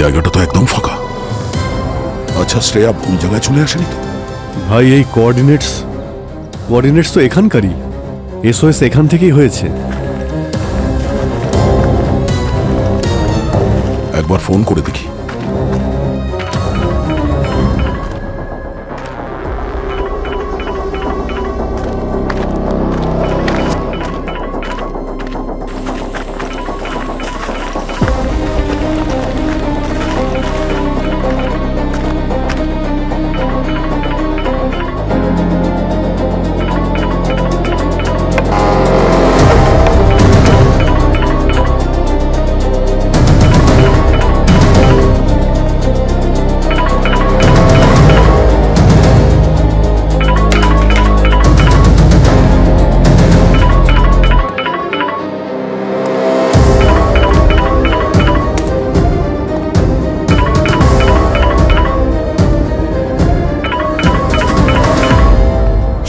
জায়গাটা তো একদম ফাঁকা। আচ্ছা, শ্রেয়া ভুল জায়গায় চলে আসেনি তো? ভাই এই কোঅর্ডিনেটস তো এখানকারই। এসওএস এখান থেকেই হয়েছে। একবার ফোন করে দেখি।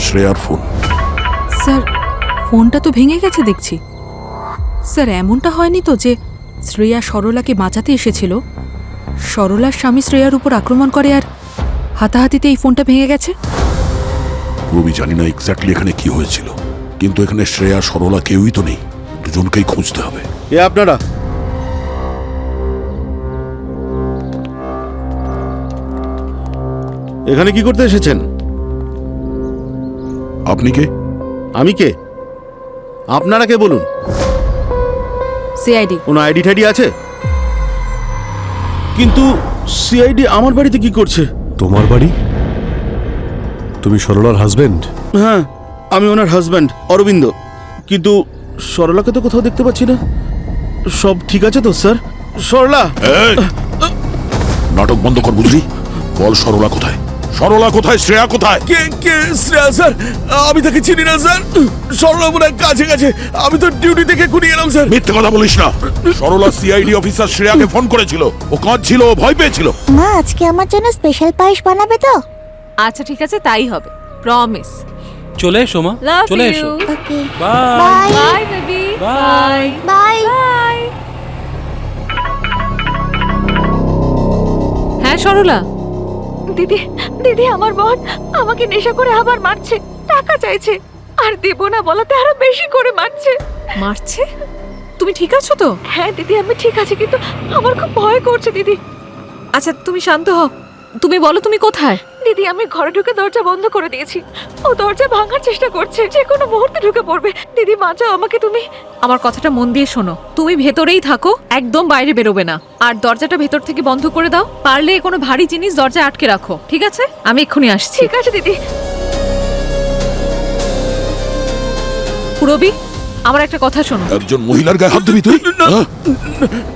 শ্রেয়ার ফোন। স্যার, ফোনটা তো ভেঙে গেছে দেখছি। স্যার, এমনটা হয়নি তো যে শ্রেয়া সরলাকে বাঁচাতে এসেছিল, সরলার স্বামী শ্রেয়ার উপর আক্রমণ করে আর হাতাহাতিতে এই ফোনটা ভেঙে গেছে? রবি, জানি না এক্স্যাক্টলি এখানে কি হয়েছিল, কিন্তু এখানে শ্রেয়া সরলা কেউই তো নেই। দুজনকেই খুঁজতে হবে। এ আপনারা এখানে কি করতে এসেছেন? আপনি কে? আমি কে? আপনারা কে বলুন? সিআইডি। কোনো আইডি টাইডি আছে? কিন্তু সিআইডি আমার বাড়িতে কি করছে? তোমার বাড়ি? তুমি সরলার হাজবেন্ড? হ্যাঁ, আমি ওনার হাজব্যান্ড অরবিন্দ। কিন্তু সরলাকে তো কোথাও দেখতে পাচ্ছি না। সব ঠিক আছে তো স্যার? সরলা! এই, নাটক বন্ধ কর বুঝলি। বল, সরলা কোথায়? সরলা কোথায়? শ্রেয়া কোথায়? কে কে শ্রেয়া স্যার? আমি তাকে চিনি না স্যার। সরলা মনে হয় কাছে কাছে। আমি তো ডিউটি থেকে ঘুরিয়ে এলাম স্যার। মিথ্যে কথা বলিস না। সরলা সিআইডি অফিসার শ্রেয়াকে ফোন করেছিল। ও কাঁদছিল, ও ভয় পেয়েছিল। মা, আজকে আমার জন্য স্পেশাল পায়েস বানাবে তো? আচ্ছা ঠিক আছে, তাই হবে, প্রমিস। চলে এসো মা, চলে এসো। Okay, bye bye bye baby. Bye. Bye. Bye. হ্যাঁ সরলা। দিদি দিদি, আমার বোন আমাকে নেশা করে আবার মারছে, টাকা চাইছে, আর দেব না বলাতে আরো বেশি করে মারছে। মারছে? তুমি ঠিক আছো তো? হ্যাঁ দিদি, আমি ঠিক আছি, কিন্তু আমার খুব ভয় করছে দিদি। আচ্ছা তুমি শান্ত হও, তুমি বলো তুমি কোথায়? দিদি, আমি ঘরে ঢুকে দরজা বন্ধ করে দিয়েছি। ও দরজা ভাঙার চেষ্টা করছে, যে কোনো মুহূর্তে ঢুকে পড়বে। দিদি বাঁচাও আমাকে তুমি। আমার কথাটা মন দিয়ে শোনো, তুমি ভেতরেই থাকো, একদম বাইরে বেরোবে না। আর দরজাটা ভেতর থেকে বন্ধ করে দাও। পারলে কোনো ভারী জিনিস দরজায় আটকে রাখো, ঠিক আছে? আমি এক্ষুনি আসছি। ঠিক আছে দিদি। রবি, আমার একটা কথা শোনো। একজন মহিলার গায়ে হাত দিবি তুই? হ্যাঁ?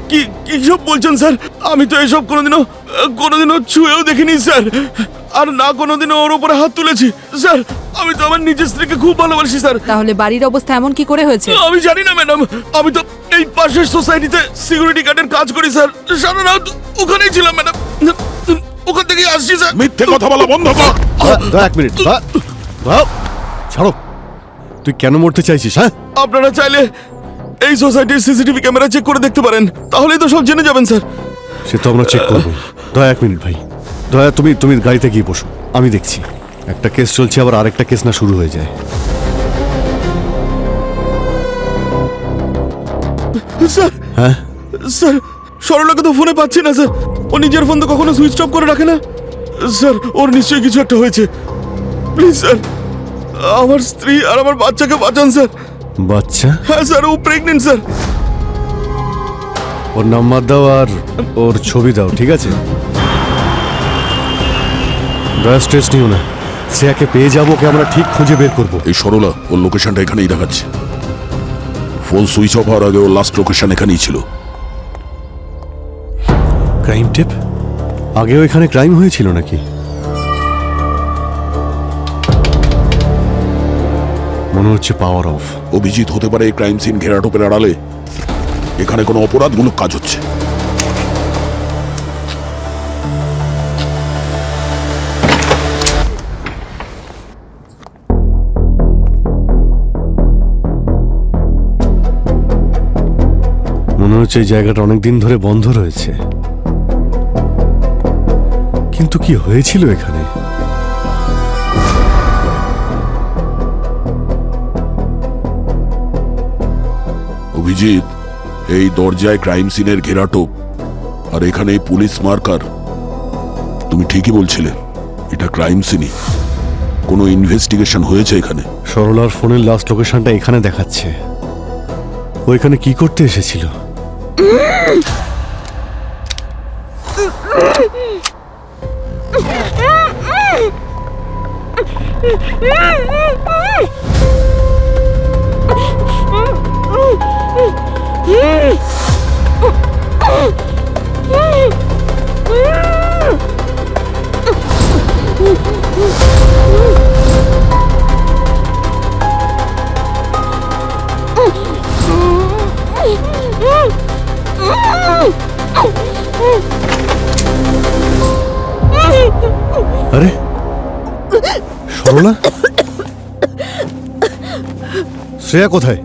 কি কি সব বলছেন স্যার? আমি তো এসব কোনোদিনও ছুঁয়েও দেখিনি স্যার। আর না কোনোদিনও ওর উপরে হাত তুলেছি স্যার। আমি তো আমার নিজের স্ত্রীকে খুব ভালোবাসি স্যার। তাহলে বাড়ির অবস্থা এমন কি করে হয়েছে? আমি জানি না ম্যাডাম। আমি তো এই পাশের সোসাইটিতে সিকিউরিটি গার্ডের কাজ করি স্যার। সারা রাত ওখানেই ছিলাম ম্যাডাম। ওখান থেকেই আসছি স্যার। মিথ্যে কথা বলা বন্ধ কর। এক মিনিট, ছাড়ো। তুই কেন মরতে চাইছিস? হ্যাঁ, আপনারা চাইলে এই সোসাইটির সিসিটিভি ক্যামেরা চেক করে দেখতে পারেন, তাহলেই তো সব জেনে যাবেন স্যার। সে তো আমরা চেক করবো। দয়া এক মিনিট ভাই, দয়া তুমি গাড়িতে গিয়ে বসো, আমি দেখছি। একটা কেস চলছে, আবার আরেকটা কেস না শুরু হয়ে যায়। স্যার, হ্যাঁ স্যার, সরলাকে তো ফোনে পাচ্ছি না স্যার। ও নিজের ফোন তো কখনো সুইচ অফ করে রাখে না স্যার। ওর নিশ্চয়ই কিছু একটা হয়েছে। প্লিজ স্যার, আমার স্ত্রী আর আমার বাচ্চাকে বাঁচান স্যার। বাচ্চা? হ্যাঁ স্যার, ও প্রেগনেন্ট স্যার। ওর নাম্বার দাও আর ওর ছবি দাও, ঠিক আছে? দয়া স্ট্রেস নিও না, শ্রেয়াকে পেয়ে যাবো, ওকে আমরা ঠিক খুঁজে বের করবো। এই সরলা, ওর লোকেশনটা এখানেই দেখাচ্ছে। ফোন সুইচ অফ হওয়ার আগে ওর লাস্ট লোকেশন এখানেই ছিল। ক্রাইম টিপ? আগেও এখানে ক্রাইম হয়েছিল নাকি? মনে হচ্ছে পাওয়ার অফ। অভিজিৎ হতে পারে এই ক্রাইম সিন ঘেরাটোপের আড়ালে। এখানে কোনো অপরাধমূলক কাজ হচ্ছে। মনে হচ্ছে এই জায়গাটা অনেকদিন ধরে বন্ধ রয়েছে। কিন্তু কি হয়েছিল এখানে? অভিজিৎ, এই দরজায় ক্রাইম সিনের ঘেরাটোপ আর এখানে এই পুলিশ মার্কার। তুমি ঠিকই বলছিলে, এটা ক্রাইম সিনই। কোনো ইনভেস্টিগেশন হয়েছে এখানে? সরলার ফোনের লাস্ট লোকেশনটা এখানে দেখাচ্ছে। ও এখানে কি করতে এসেছিল? আরে সরলা, শ্রেয়া কোথায়?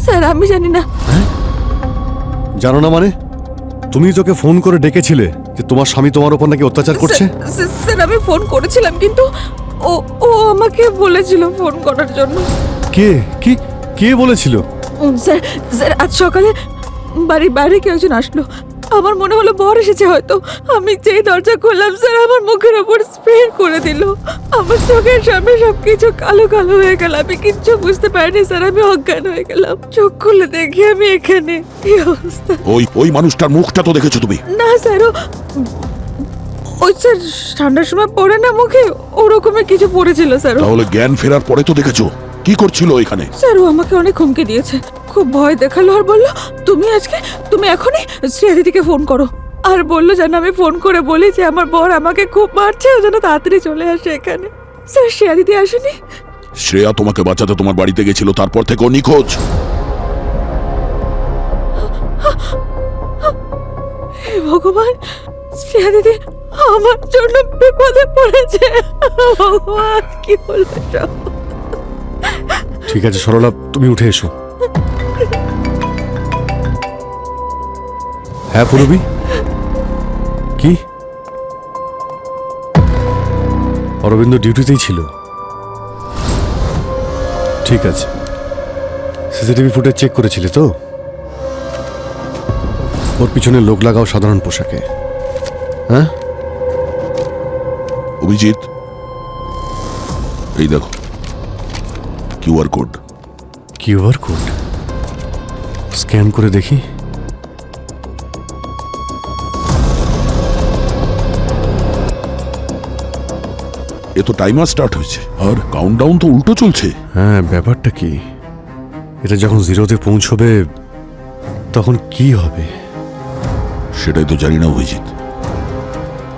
স্যার আমি জানি না। জানো না মানে? তুমি তোকে ফোন করে ডেকেছিলে যে তোমার স্বামী তোমার উপর নাকি অত্যাচার করছে। স্যার আমি ফোন করেছিলাম, কিন্তু ও ও আমাকে বলেছিল ফোন করার জন্য। কে কি কে বলেছিল? স্যার স্যার আজ সকালে বাড়ির বাইরে কেউ একজন আসলো। আমার মনে হলো বর এসেছে হয়তো। আমি যেই দরজা খুললাম স্যার, আমার মুখের ওপর স্প্রে করে দিল। আমার চোখের সামনে সবকিছু কালো কালো হয়ে গেল। আমি কিচ্ছু বুঝতে পারিনি স্যার, আমি অজ্ঞান হয়ে গেলাম। চোখ খুলে দেখি আমি এখানে, এই অবস্থা। ওই মানুষটার মুখটা তো দেখেছো তুমি? না স্যার, ওই স্যার ঠান্ডার সময় পড়ে না মুখে, ওরকমের কিছু পড়েছিল স্যার। তাহলে জ্ঞান ফেরার পরে তো দেখেছো কি করছিল এখানে? স্যার ও আমাকে অনেক হুমকি দিয়েছে, খুব ভয় দেখালো আর বললো তুমি এখনই শ্রেয়া দিদিকে ফোন করো। আর বললো যেন আমি ফোন করে বলি যে আমার বর আমাকে খুব মারছে, ও যেন তাড়াতাড়ি চলে আসে এখানে। স্যার শ্রেয়া দিদি আসেনি। শ্রেয়া তোমাকে বাঁচাতে তোমার বাড়িতে গেছিল, তারপর থেকে ও নিখোঁজ। হে ভগবান, শ্রেয়া দিদি আমার জন্য বিপদে পড়েছে। ভগবান কি হলো সব? ঠিক আছে সরলা, তুমি উঠে এসো। হ্যাঁ পুরবি, কি? অরবিন্দ ডিউটিতেই ছিল। ঠিক আছে, সিসিটিভি ফুটেজ চেক করেছিলে তো? ওর পিছনে লোক লাগাও সাধারণ পোশাকে। হ্যাঁ অভিজিৎ, এই দেখো QR code. QR code scan করে দেখি। এ তো টাইমার স্টার্ট হয়েছে আর কাউন্টডাউন তো উল্টো চলছে। হ্যাঁ, ব্যাপারটা কি? এটা যখন জিরোতে পৌঁছবে তখন কি হবে? সেটাই তো জানি না অভিজিৎ।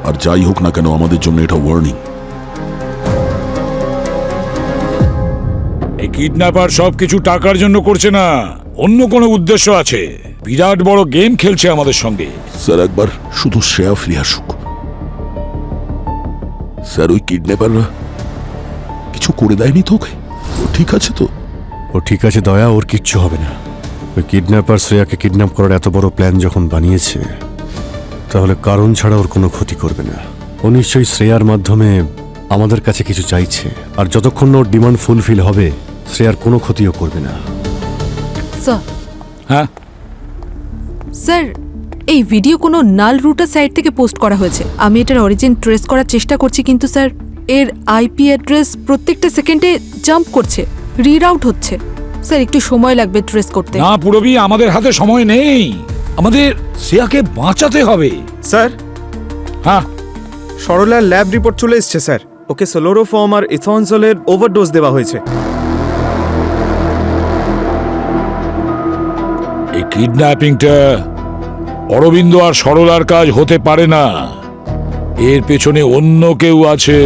আর যাই হোক না কেন, আমাদের জন্য এটা ওয়ার্নিং। এই কিডন্যাপার সবকিছু টাকার জন্য করছে না, অন্য কোনো উদ্দেশ্য আছে। বিরাট বড় গেম খেলছে আমাদের সঙ্গে। স্যার একবার শুধু শ্রেয়া ফিরে আসুক। স্যার ওই কিডন্যাপাররা কিছু করে দেয়নি তো ওকে? ও ঠিক আছে তো? ও ঠিক আছে দয়া, ওর কিচ্ছু হবে না। ওই কিডন্যাপার শ্রেয়াকে কিডন্যাপ করার এত বড় প্ল্যান যখন বানিয়েছে, তাহলে কারণ ছাড়া ওর কোনো ক্ষতি করবে না। ও নিশ্চয়ই শ্রেয়ার মাধ্যমে আমাদের কাছে কিছু চাইছে, আর যতক্ষণ না ওর ডিমান্ড ফুলফিল হবে শ্রেয়ার কোনো ক্ষতিও করবে না। স্যার হ্যাঁ, স্যার এই ভিডিও কোনো নাল রুটার সাইট থেকে পোস্ট করা হয়েছে। আমি এটার অরিজিন ট্রেস করার চেষ্টা করছি, কিন্তু স্যার এর আইপি অ্যাড্রেস প্রত্যেকটা সেকেন্ডে জাম্প করছে, রিরাউট হচ্ছে। স্যার একটু সময় লাগবে ট্রেস করতে। না পুরবি, আমাদের হাতে সময় নেই। আমাদের শ্রেয়াকে বাঁচাতে হবে। স্যার, হ্যাঁ, সরলার ল্যাব রিপোর্ট চলে এসছে স্যার। ওকে সোলোরোফর্ম আর ইথনজলের ওভারডোজ দেওয়া হয়েছে। এই কিডন্যাপিংটা অরবিন্দ আর সরলার কাজ হতে পারে না। এর পেছনে অন্য কেউ আছে।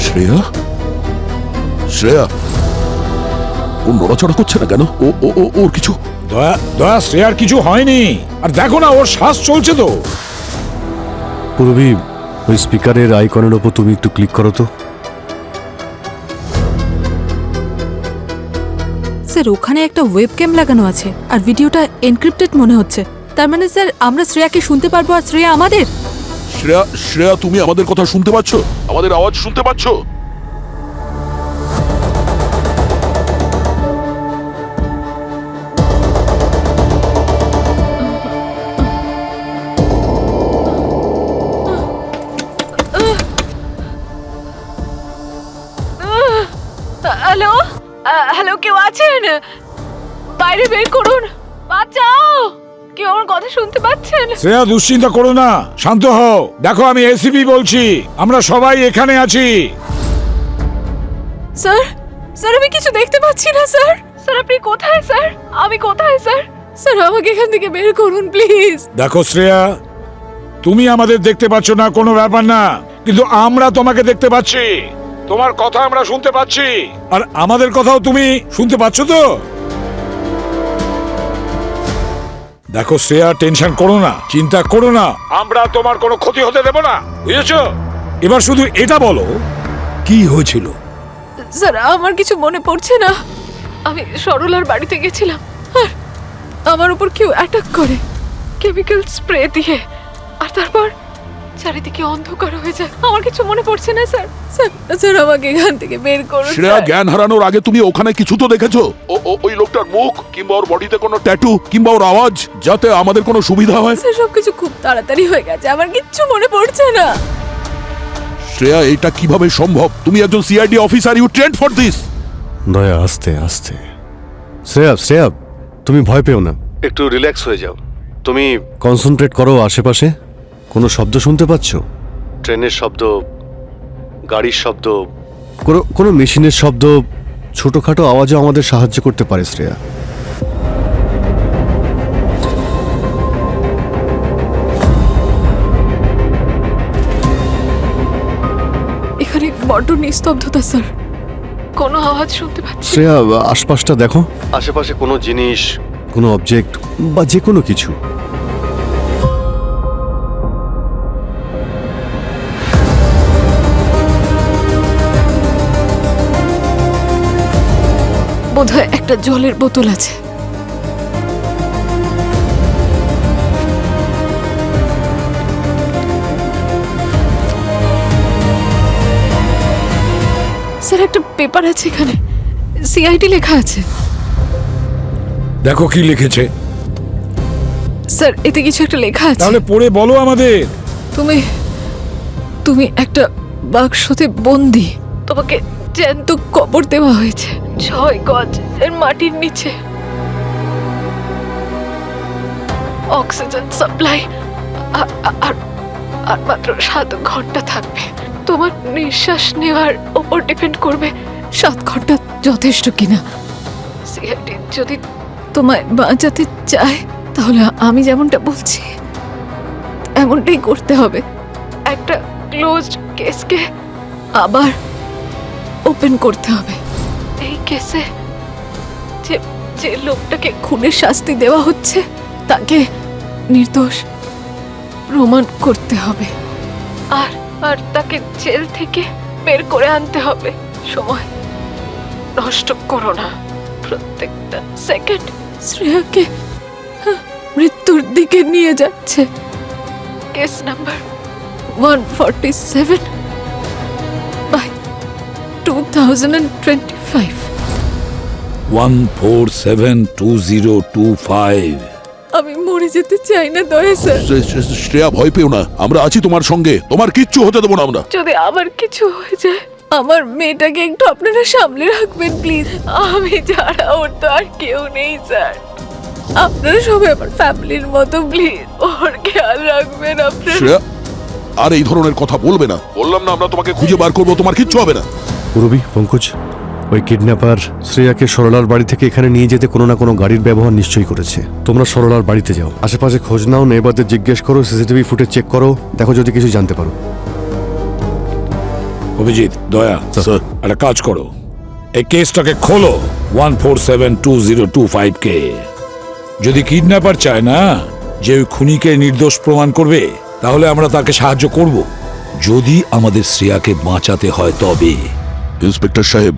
শ্রেয়া, শ্রেয়া ও নড়াচড়া করছে না কেন? ওর কিছু? দয়া দয়া, শ্রেয়ার কিছু হয়নি। আর দেখো না, ওর শ্বাস চলছে তো। পুরবি, ওই স্পিকারের আইকনের ওপর তুমি একটু ক্লিক করো তো। স্যার ওখানে একটা ওয়েব ক্যাম লাগানো আছে আর ভিডিওটা এনক্রিপ্টেড মনে হচ্ছে। তার মানে স্যার আমরা শ্রেয়াকে শুনতে পারবো আর শ্রেয়া আমাদের। শ্রেয়া, শ্রেয়া তুমি আমাদের কথা শুনতে পাচ্ছ? আমাদের আওয়াজ শুনতে পাচ্ছ? হ্যালো হ্যালো, কেউ আছেন? বাইরে বের করুন, বাঁচাও। কেউ আমার কথা শুনতে পাচ্ছেন? শ্রেয়া, দুশ্চিন্তা করো না, শান্ত হও। দেখো, আমি এসিপি বলছি, আমরা সবাই এখানে আছি। স্যার, স্যার আমি কিছু দেখতে পাচ্ছি না স্যার। স্যার আপনি কোথায় স্যার? আমি কোথায় স্যার? স্যার আমাকে এখান থেকে বের করুন প্লিজ। দেখো শ্রেয়া, তুমি আমাদের দেখতে পাচ্ছ না কোনো ব্যাপার না, কিন্তু আমরা তোমাকে দেখতে পাচ্ছি। তোমার কথা আমরা শুনতে পাচ্ছি, আর আমাদের কথাও তুমি শুনতে পাচ্ছ তো? দেখো শ্রেয়া, টেনশন করো না, চিন্তা করো না, আমরা তোমার কোনো ক্ষতি হতে দেব না, বুঝেছো? এবার শুধু এটা বলো, কি হয়েছিল? স্যার আমার কিছু মনে পড়ছে না। আমি সরলার বাড়িতে গেছিলাম আর আমার উপর কেউ অ্যাটাক করে কেমিক্যাল স্প্রে দিয়ে, আর তারপর চারিদিকে অন্ধকার হয়ে যায়। আমার কিছু মনে পড়ছে না স্যার। স্যার স্যার আমাকে এখান থেকে বের করুন। শ্রেয়া, জ্ঞান হারানোর আগে তুমি ওখানে কিছু তো দেখেছো? ওই লোকটার মুখ কিংবা ওর বডিতে কোনো ট্যাটু কিংবা ওর আওয়াজ, যাতে আমাদের কোনো সুবিধা হয়। স্যার সবকিছু খুব তাড়াতাড়ি হয়ে গেছে, আমার কিচ্ছু মনে পড়ছে না। শ্রেয়া, এটা কিভাবে সম্ভব? তুমি একজন CID officer, you trained for this. দয়া, আস্তে আস্তে। শ্রেয়া, শ্রেয়া তুমি ভয় পেও না, একটু রিল্যাক্স হয়ে যাও। তুমি কনসেন্ট্রেট করো। আশেপাশে কোনো শব্দ শুনতে পাচ্ছ? ট্রেনের শব্দ, গাড়ির শব্দ, কোনো মেশিনের শব্দ, ছোটখাটো আওয়াজও আমাদের সাহায্য করতে পারে শ্রেয়া। এখানে বড্ড নিস্তব্ধতা স্যার, কোনো আওয়াজ শুনতে পাচ্ছি না। শ্রেয়া, আশপাশটা দেখো, আশেপাশে কোনো জিনিস, কোনো অবজেক্ট বা যে কোনো কিছু। বোধহয় একটা জলের বোতল আছে। স্যার একটা পেপার আছে এখানে, সিআইডি লেখা আছে। দেখো কি লিখেছে। স্যার এতে কিছু একটা লেখা আছে। তাহলে পড়ে বলো আমাদের। তুমি তুমি একটা বাক্সতে বন্দি, তোমাকে জ্যান্ত কবর দেওয়া হয়েছে 6 গজ এর মাটির নিচে। অক্সিজেন সাপ্লাই আর মাত্র 7 ঘন্টা থাকবে। তোমার নিঃশ্বাস নেওয়ার উপর ডিপেন্ড করবে 7 ঘন্টা যথেষ্ট কিনা। সিআইডি যদি তোমায় বাঁচাতে চায় তাহলে আমি যেমনটা বলছি এমনটাই করতে হবে। একটা ক্লোজড কেসকে আবার ওপেন করতে হবে। এই কেসে যে লোকটাকে খুনের শাস্তি দেওয়া হচ্ছে তাকে নির্দোষ প্রমাণ করতে হবে, আর তাকে জেল থেকে বের করে আনতে হবে। সময় নষ্ট করো না, প্রত্যেকটা সেকেন্ড শ্রেয়াকে মৃত্যুর দিকে নিয়ে যাচ্ছে। Case number 147 by 2025। 1472025। আমি মরে যেতে চাই না দয়া স্যার। শ্রেয়া, ভয় পেও না, আমরা আছি তোমার সঙ্গে, তোমার কিচ্ছু হতে দেবো না আমরা। যদি আবার কিছু হয়ে যায় আমার মেয়েটাকে একটু আপনারা সামলে রাখবেন প্লিজ। আমি ছাড়া ওর তো আর কেউ নেই স্যার। আপনারা সবাই আমার ফ্যামিলির মতো, প্লিজ ওর খেয়াল রাখবেন আপনারা। শ্রেয়া, আর এই ধরনের কথা বলবে না, বললাম না আমরা তোমাকে খুঁজে বার করবো, তোমার কিচ্ছু হবে না। পুরবি, পঙ্কজ, ওই কিডন্যাপার শ্রেয়াকে সরলার বাড়ি থেকে এখানে নিয়ে যেতে কোনো না কোনো গাড়ির ব্যবহার নিশ্চয়ই করেছে। তোমরা সরলার বাড়িতে যাও, আশেপাশে খোঁজ নাও, নেবারদের জিজ্ঞেস করো, সিসিটিভি ফুটেজ চেক করো, দেখো যদি কিছু জানতে পারো। অভিজিৎ, দয়া, স্যার। একটা কাজ করো, এই কেসটাকে খোলো 1472025 কে। যদি কিডন্যাপার চায় না যে ওই খুনিকে নির্দোষ প্রমাণ করবে, তাহলে আমরা তাকে সাহায্য করব, যদি আমাদের শ্রেয়াকে বাঁচাতে হয় তবে। ইন্সপেক্টর সাহেব,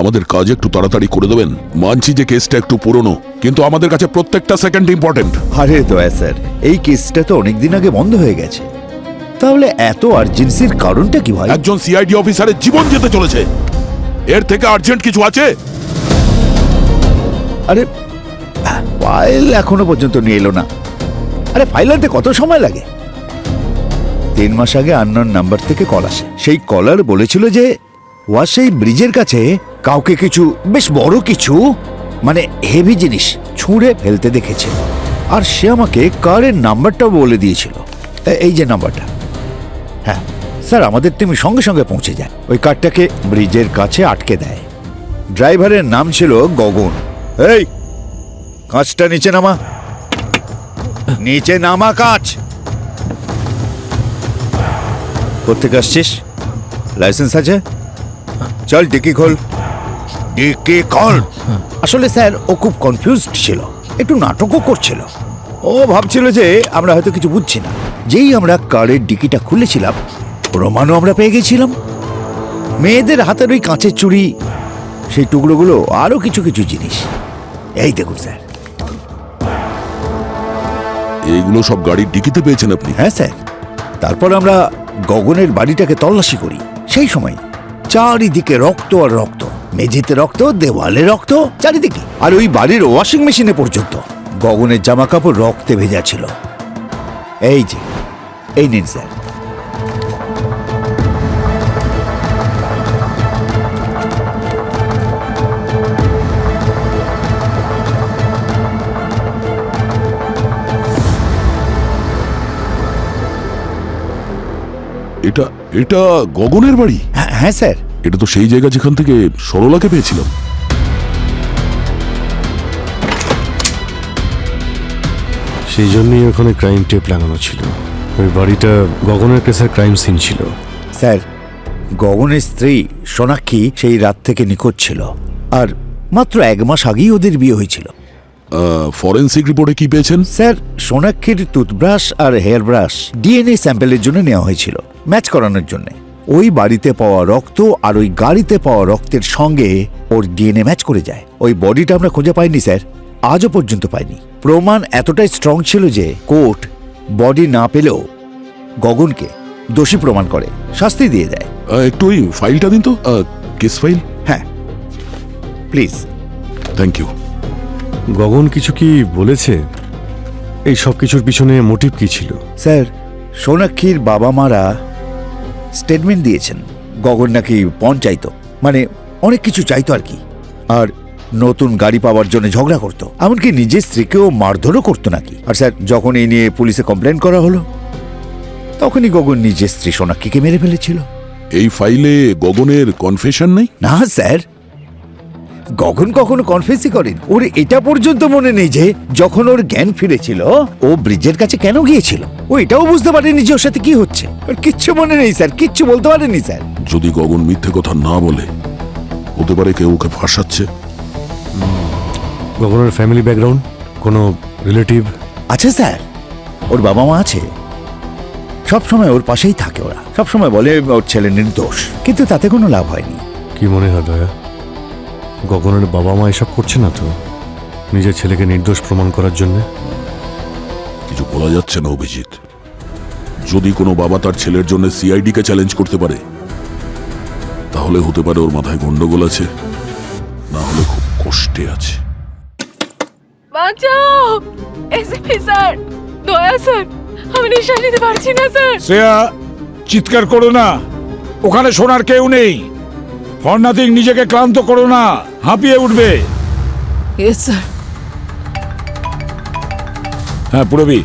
আমাদের কাজ একটু তাড়াতাড়ি করে দেবেন। মানছি যে কেসটা একটু পুরনো, কিন্তু আমাদের কাছে প্রত্যেকটা সেকেন্ড ইম্পর্টেন্ট। আরে দয়া স্যার, এই কেসটা তো অনেকদিন আগে বন্ধ হয়ে গেছে, তাহলে এত আর্জেন্সির কারণটা কি ভাই? একজন সিআইডি অফিসারের জীবন যেতে চলেছে, এর থেকে আর্জেন্ট কিছু আছে? আরে ফাইল এখনো পর্যন্ত নিয়ে এলো না। আরে ফাইল আনতে কত সময় লাগে? 3 মাস আগে আননোন নাম্বার থেকে কল আসে। সেই কলার বলেছিল যে ওয়াসেই ব্রিজের কাছে কাউকে কিছু বেশ বড় কিছু, মানে হেভি জিনিস ছুঁড়ে ফেলতে দেখেছে। আর সে আমাকে কারের নাম্বারটাও বলে দিয়েছিল, এই যে নাম্বারটা। হ্যাঁ স্যার, আমাদের টিম সঙ্গে সঙ্গে পৌঁছে যায়, ওই কারটাকে ব্রিজের কাছে আটকে দেয়। ড্রাইভারের নাম ছিল গগন। এই কাঁচটা নিচে নামা, নিচে নামা কাঁচ। কোত্থেকে আসছিস? লাইসেন্স আছে? চল ডিকি খোল, ডিকি খোল। আসলে স্যার ও খুব কনফিউজড ছিল, একটু নাটকও করছিল। ও ভাবছিল যে আমরা হয়তো কিছু বুঝছি না। যেই আমরা কারের ডিকিটা খুলেছিলাম, প্রমাণও আমরা পেয়ে গেছিলাম। মেয়েদের হাতের ওই কাঁচের চুড়ি, সেই টুকরোগুলো, আরো কিছু কিছু জিনিস। এই দেখুন স্যার। এইগুলো সব গাড়ির ডিকিতে পেয়েছেন আপনি? হ্যাঁ স্যার। তারপর আমরা গগনের বাড়িটাকে তল্লাশি করি। সেই সময় চারিদিকে রক্ত আর রক্ত, মেঝেতে রক্ত, দেওয়ালে রক্ত, চারিদিকে। আর ওই বাড়ির ওয়াশিং মেশিনে পর্যন্ত গগনের জামা কাপড় রক্তে ভেজা ছিল। এই যে, এই নিন স্যার। এটা এটা গগনের বাড়ি? হ্যাঁ স্যার। এটা তো সেই জায়গা যেখান থেকে সরলাকে পেয়েছিলাম। সেই জন্যই ওখানে ক্রাইম টেপ লাগানো ছিল। ওই বাড়িটা গগনের কেসের ক্রাইম সিন ছিল। স্যার, গগনের স্ত্রী সোনাক্ষী সেই রাত থেকে নিখোঁজ ছিল, আর মাত্র 1 মাস আগেই ওদের বিয়ে হয়েছিল। ফরেন্সিক রিপোর্টে কি পেয়েছেন? স্যার, সোনাক্ষীর টুথব্রাশ আর হেয়ার ব্রাশ ডিএনএ স্যাম্পেলের জন্য নেওয়া হয়েছিল, ম্যাচ করানোর জন্য। ওই বাড়িতে পাওয়া রক্ত আর ওই গাড়িতে পাওয়া রক্তের সঙ্গে ওর ডিএনএ ম্যাচ করে যায়। ওই বডিটা আমরা খুঁজে পাইনি স্যার, আজও পর্যন্ত পাইনি। প্রমাণ এতটাই স্ট্রং ছিল যে কোর্ট বডি না পেলেও গগনকে দোষী প্রমাণ করে শাস্তি দিয়ে দেয়। একটু ওই ফাইলটা দিন তো, কেস ফাইল। হ্যাঁ প্লিজ। Thank you. গগন কিছু কি বলেছে? এই সব কিছুর পিছনে মোটিভ কি ছিল? স্যার, সোনাক্ষীর বাবা মারা স্টেটমেন্ট দিয়েছেন গগন নাকি পণ চাইতো, মানে অনেক কিছু চাইতো আর কি। আর নতুন গাড়ি পাওয়ার জন্য ঝগড়া করতো, এমনকি নিজের স্ত্রীকেও মারধরও করতো নাকি। আর স্যার, যখন এই নিয়ে পুলিশে কমপ্লেন করা হলো, তখনই গগন নিজের স্ত্রী সোনাক্ষীকে মেরে ফেলেছিল। এই ফাইলে গগনের কনফেশন নেই? না স্যার, গগন কখনো কনফেসই করেন। ওর এটা পর্যন্ত মনে নেই যে যখন ওর জ্ঞান ফিরেছিল ও ব্রিজের কাছে কেন গিয়েছিল। ও এটাও বুঝতে পারেনি যে ওর সাথে কি হচ্ছে। ওর কিচ্ছু মনে নেই স্যার, কিচ্ছু বলতে পারেনি স্যার। যদি গগন মিথ্যে কথা না বলে, হতে পারে কেউ ওকে ফাঁসাচ্ছে। গগনের ফ্যামিলি ব্যাকগ্রাউন্ড, কোনো রিলেটিভ? আচ্ছা স্যার, ওর বাবা মা আছে, সবসময় ওর পাশেই থাকে। ওরা সবসময় বলে ওর ছেলে নির্দোষ, কিন্তু তাতে কোনো লাভ হয়নি। কি মনে হয় দয়া, গগনের বাবা মা এসব করছে না তো নিজের ছেলেকে নির্দোষ প্রমাণ করার জন্য? কিছু বলা যাচ্ছে না অভিজিৎ। যদি কোনো বাবা তার ছেলের জন্য সিআইডি কে চ্যালেঞ্জ করতে পারে, তাহলে হতে পারে ওর মাথায় গন্ডগোল আছে, না হলে খুব কষ্টে আছে। বাঁচাও এসপি স্যার, দয়া স্যার, আমি নিঃশ্বাস নিতে পারছি না স্যার। শ্রেয়া, চিৎকার করো না, ওখানে শোনার কেউ নেই। ফর নাথিং নিজেকে ক্লান্ত করো না, হাঁপিয়ে উঠবে। Yes sir. হ্যাঁ পুরবি।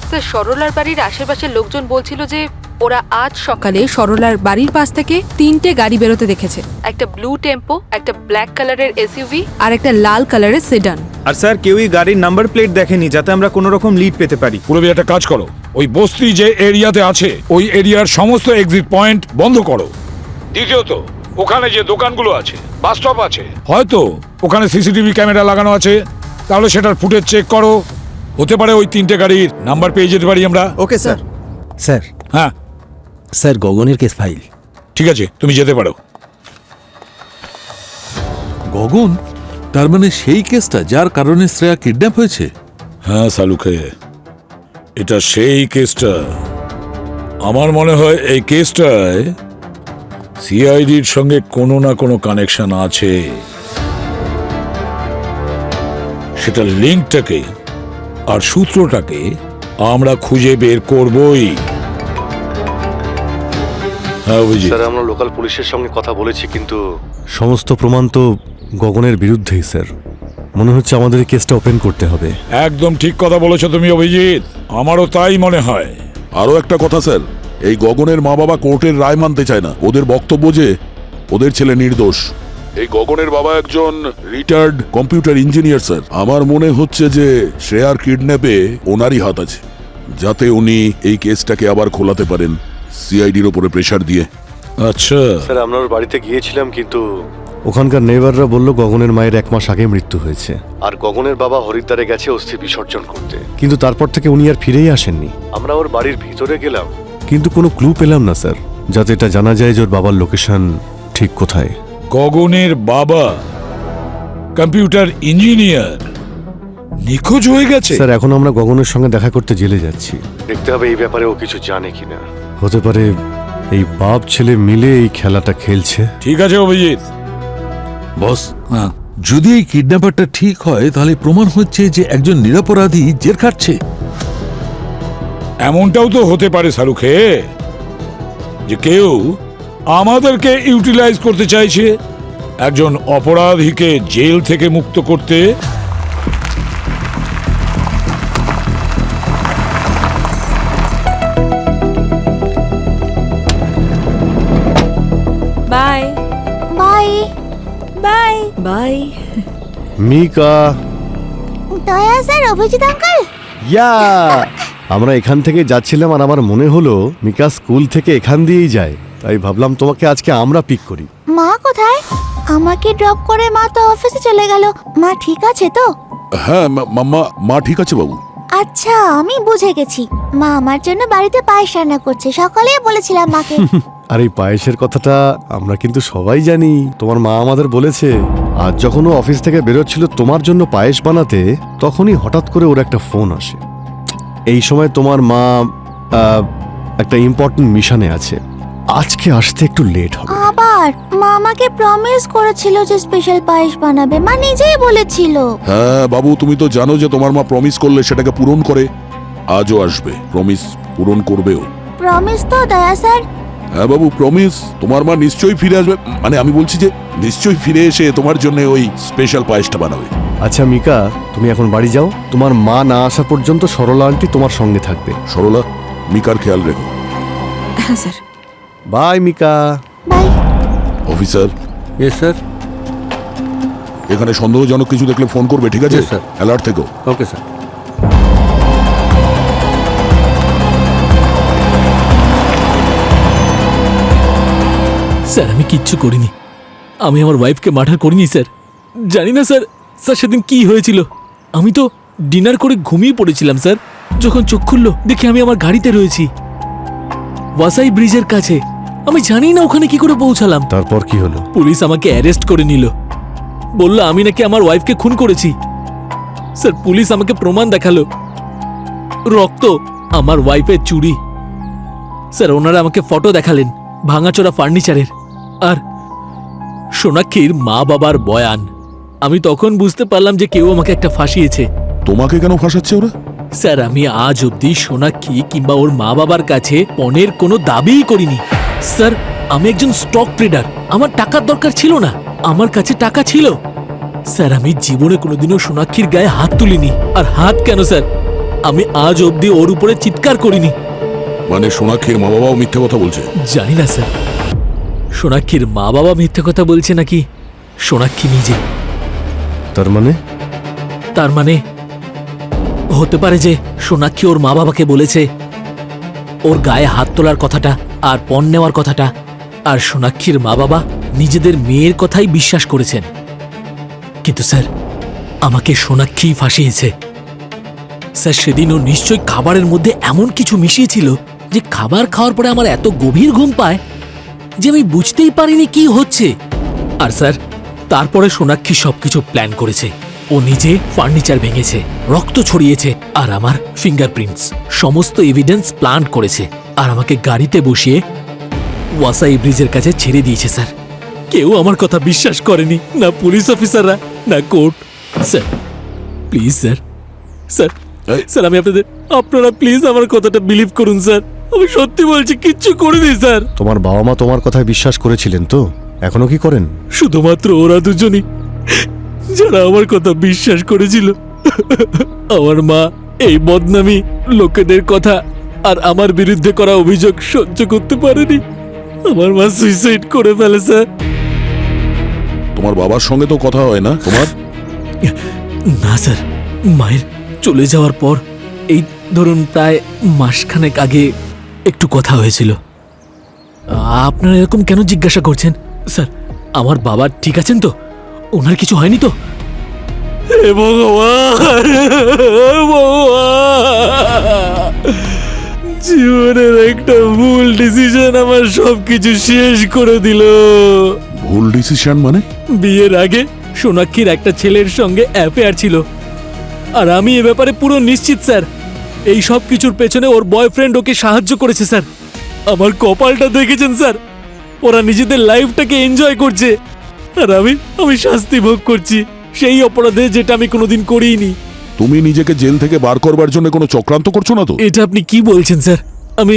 স্যার, সরলার বাড়ির আশেপাশের লোকজন বলছিল যে ওরা আজ সকালে সরলার বাড়ির পাশ থেকে 3টে গাড়ি বেরোতে দেখেছে। একটা ব্লু টেম্পো, একটা ব্ল্যাক কালারের এসইউভি আর একটা লাল কালারের সেডান। আর স্যার, কেউই গাড়ির নাম্বার প্লেট দেখেনি যাতে আমরা কোনো রকম লিড পেতে পারি। পুরবি, একটা কাজ করো, ওই বস্তি যে এরিয়াতে আছে ওই এরিয়ার সমস্ত এক্সিট পয়েন্ট বন্ধ করো। দ্বিতীয়ত, ওখানে যে দোকানগুলো আছে, বাস স্টপ আছে, হয়তো ওখানে সিসিটিভি ক্যামেরা লাগানো আছে, তাহলে সেটার ফুটেজ চেক করো। হতে পারে ওই 3টে গাড়ির নাম্বার পেয়ে যেতে পারি আমরা। Okay sir. স্যার হ্যাঁ স্যার গগনের কেস ফাইল। ঠিক আছে, তুমি যেতে পারো। গগন, তার মানে সেই কেসটা যার কারণে শ্রেয়া কিডন্যাপ হয়েছে? হ্যাঁ সালুখে, এটা সেই কেসটা। আমার মনে হয় এই কেসটায় সিআইডির সঙ্গে কোনো না কোনো কানেকশন আছে। সেটা লিঙ্কটাকে আর সূত্রটাকে আমরা খুঁজে বের করবই। হ্যাঁ অভিজিৎ, স্যার আমরা লোকাল পুলিশের সঙ্গে কথা বলেছি, কিন্তু সমস্ত প্রমাণ তো গগনের বিরুদ্ধেই স্যার। মনে হচ্ছে আমাদের এই কেসটা ওপেন করতে হবে। একদম ঠিক কথা বলেছো তুমি অভিজিৎ, আমারও তাই মনে হয়। আরও একটা কথা স্যার, এই গগনের মা বাবা কোর্টের রায় মানতে চায় না। ওদের বক্তব্য যে ওদের ছেলে নির্দোষ। এই গগনের বাবা একজন রিটায়ার্ড কম্পিউটার ইঞ্জিনিয়ার স্যার। আমার মনে হচ্ছে যে শ্রেয়ার কিডন্যাপে ওনারই হাত আছে, যাতে উনি এই কেসটাকে আবার খোলাতে পারেন সিআইডির ওপরে প্রেশার দিয়ে। আচ্ছা, স্যার আমরা ওর বাড়িতে গিয়েছিলাম, কিন্তু ওখানকার নেইবাররা বলল গগনের মায়ের 1 মাস আগে মৃত্যু হয়েছে, আর গগনের বাবা হরিদ্বারে গেছে অস্থি বিসর্জন করতে। কিন্তু তারপর থেকে উনি আর ফিরেই আসেননি। আমরা ওর বাড়ির ভিতরে গেলাম, কিন্তু কোনো ক্লু পেলাম না স্যার, যাতে এটা জানা যায় যে ওর বাবার লোকেশন ঠিক কোথায়। গগনের বাবা কম্পিউটার ইঞ্জিনিয়ার নিখোঁজ হয়ে গেছে। স্যার এখন আমরা গগনের সঙ্গে দেখা করতে জেলে যাচ্ছি। দেখতে হবে এই ব্যাপারে ও কিছু জানে কিনা। হতে পারে এই বাপ ছেলে মিলে এই খেলাটা খেলছে। ঠিক আছে অভিজিৎ। বস, যদি এই কিডন্যাপারটা ঠিক হয় তাহলে প্রমাণ হচ্ছে যে একজন নিরপরাধী জেল খাটছে। এমনটাও তো হতে পারে শাহরুখে, যে কেউ আমাদেরকে ইউটিলাইজ করতে চাইছে একজন অপরাধীকে জেল থেকে মুক্ত করতে। Bye bye bye bye. Mika, Daya sir, Abhijit uncle. ইয়া আমরা এখান থেকে যাচ্ছিলাম আর আমার মনে হলো মিকা স্কুল থেকে এখান দিয়েই যায়, তাই ভাবলাম তোমাকে আজকে আমরা পিক করি। মা কোথায়? আমাকে ড্রপ করে মা তো অফিসে চলে গেল। মা ঠিক আছে তো? হ্যাঁ মা ঠিক আছে বাবু। আচ্ছা, আমি বুঝে গেছি। মা আমার জন্য বাড়িতে পায়েস রান্না করছে, সকালেই বলেছিলাম মাকে। আর এই পায়েসের কথাটা আমরা কিন্তু সবাই জানি। তোমার মা আমাদের বলেছে আজ যখন ও অফিস থেকে বেরোচ্ছিল তোমার জন্য পায়েস বানাতে, তখনই হঠাৎ করে ওর একটা ফোন আসে। এই সময় তোমার মা একটা ইম্পর্টেন্ট মিশনে আছে, আজকে আসতে একটু লেট হবে। আবার মা আমাকে প্রমিস করেছিল যে স্পেশাল পায়েস বানাবে, মা নিজেই বলেছিল। হ্যাঁ বাবু, তুমি তো জানো যে তোমার মা প্রমিস করলে সেটাকে পূরণ করে। আজও আসবে, প্রমিস পূরণ করবেও। প্রমিস তো দয়া স্যার? হ্যাঁ বাবু, প্রমিস। তোমার মা নিশ্চয়ই ফিরে আসবে, মানে আমি বলছি যে নিশ্চয়ই ফিরে এসে তোমার জন্য ওই স্পেশাল পায়েসটা বানাবে। আচ্ছা মিকা, তুমি এখন বাড়ি যাও। তোমার মা না আসা পর্যন্ত সরলা আন্টি তোমার সঙ্গে থাকবে। সরলা, মিকার খেয়াল রেখো। হ্যাঁ sir. Bye Mika. Bye. Officer, yes sir. এখানে সন্দেহজনক কিছু দেখলে ফোন করবে, ঠিক আছে? Yes, sir. অ্যালার্ট থেকো। Okay sir. স্যার আমি কিচ্ছু করিনি, আমি আমার ওয়াইফকে মার্ডার করিনি স্যার। জানি না স্যার, সেদিন কি হয়েছিল। আমি তো ডিনার করে ঘুমিয়ে পড়েছিলাম স্যার। যখন চোখ খুললো দেখি আমি আমার গাড়িতে রয়েছি ওয়াসাই ব্রিজের কাছে। আমি জানি না ওখানে কি করে পৌঁছালাম। তারপর কি হলো? পুলিশ আমাকে অ্যারেস্ট করে নিল, বলল আমি নাকি আমার ওয়াইফকে খুন করেছি। স্যার পুলিশ আমাকে প্রমাণ দেখালো, রক্ত, আমার ওয়াইফের চুড়ি। স্যার ওনারা আমাকে ফটো দেখালেন ভাঙাচোরা ফার্নিচারের, আর সোনাক্ষীর মা বাবার বয়ান। আমি তখন বুঝতে পারলাম যে কেউ আমাকে একটা ফাঁসিয়েছে। তোমাকে কেন ফাঁসাচ্ছে ওরা? স্যার আমি আজ অবধি সোনাক্ষী কিংবা ওর মা বাবার কাছে পণের কোনো দাবিই করিনি। স্যার আমি একজন স্টক ট্রেডার, আমার টাকার দরকার ছিল না, আমার কাছে টাকা ছিল। স্যার আমি জীবনে কোনোদিনও সোনাক্ষীর গায়ে হাত তুলিনি। আর হাত কেন স্যার, আমি আজ অবধি ওর উপরে চিৎকার করিনি। মানে সোনাক্ষীর মা বাবাও মিথ্যে কথা বলছে? জানি না স্যার, সোনাক্ষীর মা বাবা মিথ্যে কথা বলছে নাকি সোনাক্ষী নিজে। তার মানে হতে পারে যে সোনাক্ষী ওর মা বাবাকে বলেছে ওর গায়ে হাত তোলার কথাটা আর পণ নেওয়ার কথাটা, আর সোনাক্ষীর মা বাবা নিজেদের মেয়ের কথাই বিশ্বাস করেছেন। কিন্তু স্যার আমাকে সোনাক্ষী ফাঁসিয়েছে। স্যার সেদিন ও নিশ্চয়ই খাবারের মধ্যে এমন কিছু মিশিয়েছিল যে খাবার খাওয়ার পরে আমার এত গভীর ঘুম পায় যে আমি বুঝতেই পারিনি কি হচ্ছে। আর স্যার, তারপরে সোনাক্ষী সবকিছু প্ল্যান করেছে। ও নিজে ফার্নিচার ভেঙেছে, রক্ত ছড়িয়েছে, আর আমার ফিঙ্গারপ্রিন্টস সমস্ত এভিডেন্স প্ল্যান করেছে, আর আমাকে গাড়িতে বসিয়ে ওয়াসাই ব্রিজের কাছে ছেড়ে দিয়েছে। স্যার, কেউ আমার কথা বিশ্বাস করেনি, না পুলিশ অফিসাররা, না court. Sir please sir, sir sir আমি আপনারা প্লিজ আমার কথাটা বিলিভ করুন স্যার। আমি সত্যি বলছি, কিচ্ছু করিনি স্যার। তোমার বাবা মা তোমার কথায় বিশ্বাস করেছিলেন তো? এখনো কি করেন? শুধুমাত্র ওরা দুজনই যারা আমার কথা বিশ্বাস করেছিল। আমার মা এই বদনামি, লোকেদের কথা আর আমার বিরুদ্ধে করা অভিযোগ সহ্য করতে পারেনি। আমার মা সুইসাইড করে ফেলে স্যার। তোমার বাবার সঙ্গে তো কথা হয় না তোমার? না স্যার, মায়ের চলে যাওয়ার পর এই ধরুন প্রায় মাসখানেক আগে একটু কথা হয়েছিল। আপনারা এরকম কেন জিজ্ঞাসা করছেন? স্যার, আমার বাবা ঠিক আছেন তো? ওনার কিছু হয়নি তো? হে ভগবান, জীবনের একটা ভুল ডিসিশন আমার সবকিছু শেষ করে দিল। ভুল ডিসিশন মানে? বিয়ের আগে সোনাক্ষীর একটা ছেলের সঙ্গে অ্যাফেয়ার ছিল, আর আমি এ ব্যাপারে পুরো নিশ্চিত স্যার। এই সব কিছুর পেছনে ওর বয়ফ্রেন্ড ওকে সাহায্য করেছে স্যার। আমার কপালটা দেখেছেন স্যার, ওরা নিজেদের লাইফটাকে এনজয় করছে, আর আমি শাস্তি ভোগ করছি সেই অপরাধে যেটা আমি কোনোদিন করিনি। তুমি নিজেকে জেল থেকে বার করবার জন্য কোনো চক্রান্ত করছো না তো? এটা আপনি কি বলছেন স্যার? আমি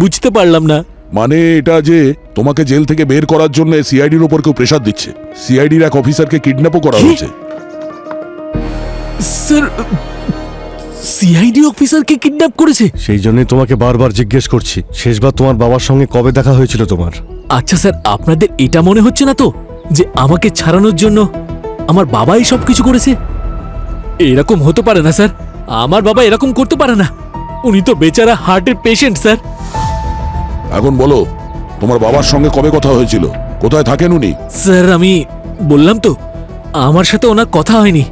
বুঝতে পারলাম না। মানে এটা যে তোমাকে জেল থেকে বের করার জন্য সিআইডির উপর কেউ প্রেসার দিচ্ছে। সিআইডির এক অফিসারকে কিডন্যাপও করা হয়েছে। স্যার, সিআইডি অফিসারকে কিডন্যাপ করেছে? সেই জন্যই তোমাকে বারবার জিজ্ঞেস করছি, শেষবার তোমার বাবার সঙ্গে কবে দেখা হয়েছিল তোমার? আচ্ছা স্যার, আপনাদের এটা মনে হচ্ছে না তো যে আমাকে ছাড়ানোর জন্য আমার বাবাই সবকিছু করেছে? এরকম হতে পারে না স্যার, আমার বাবা এরকম করতে পারে না। উনি তো বেচারা হার্টের পেশেন্ট স্যার। এখন বলো, তোমার বাবার সঙ্গে কবে কথা হয়েছিল? কোথায় থাকেন উনি? স্যার, আমি বললাম তো আমার সাথে ওনার কথা হয়নি,